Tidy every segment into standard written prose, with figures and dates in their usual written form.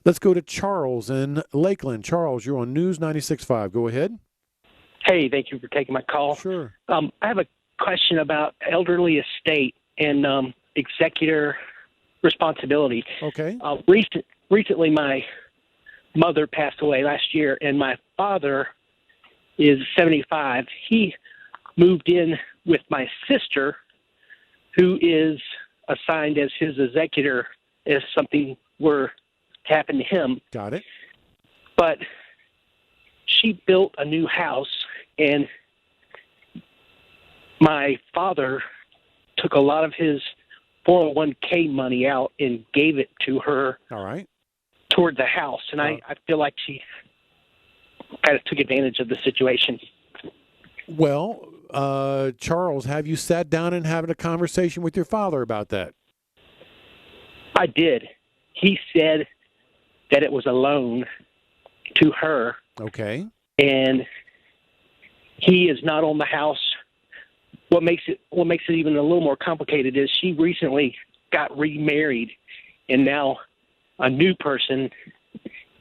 Let's go to Charles in Lakeland. Charles, you're on News 96.5. Go ahead. Hey, thank you for taking my call. Sure. I have a question about elderly estate and executor responsibility. Okay. Recently, my mother passed away last year, and my father is 75. He moved in with my sister, who is assigned as his executor if something were to happen to him. Got it. But she built a new house, and my father took a lot of his 401k money out and gave it to her. All right. Toward the house, and I feel like she kind of took advantage of the situation. Well, Charles, have you sat down and having a conversation with your father about that? I did. He said that it was a loan to her. Okay. And he is not on the house. What makes it even a little more complicated is she recently got remarried, and now a new person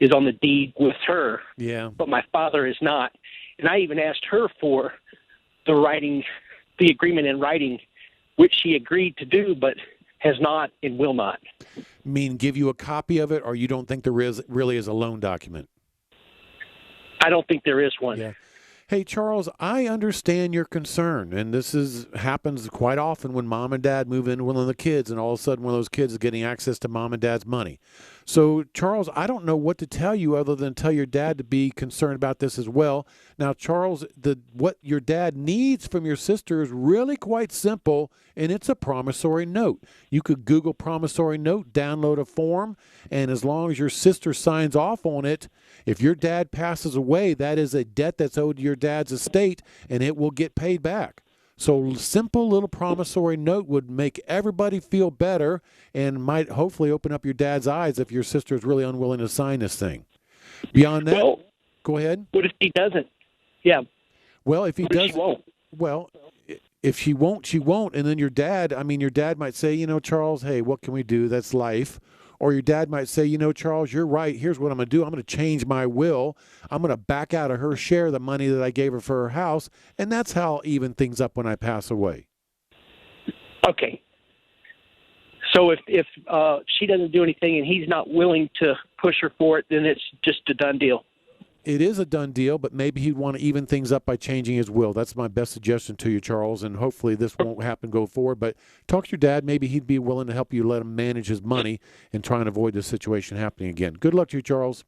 is on the deed with her. Yeah. But my father is not. And I even asked her for the agreement in writing, which she agreed to do, but has not and will not. Mean give you a copy of it, or you don't think there really is a loan document? I don't think there is one. Yeah. Hey, Charles, I understand your concern, and happens quite often when mom and dad move in with one of the kids, and all of a sudden one of those kids is getting access to mom and dad's money. So, Charles, I don't know what to tell you other than tell your dad to be concerned about this as well. Now, Charles, what your dad needs from your sister is really quite simple, and it's a promissory note. You could Google promissory note, download a form, and as long as your sister signs off on it, if your dad passes away, that is a debt that's owed to your dad's estate, and it will get paid back. So simple little promissory note would make everybody feel better and might hopefully open up your dad's eyes if your sister is really unwilling to sign this thing. Beyond that, go ahead. What if he doesn't? Yeah. Well, if he does, she won't? Well, if she won't, she won't. And then your dad might say, Charles, hey, what can we do? That's life. Or your dad might say, Charles, you're right. Here's what I'm going to do. I'm going to change my will. I'm going to back out of her share of the money that I gave her for her house. And that's how I'll even things up when I pass away. Okay. So if she doesn't do anything and he's not willing to push her for it, then it's just a done deal. It is a done deal, but maybe he'd want to even things up by changing his will. That's my best suggestion to you, Charles, and hopefully this won't happen go forward. But talk to your dad. Maybe he'd be willing to help you let him manage his money and try and avoid this situation happening again. Good luck to you, Charles.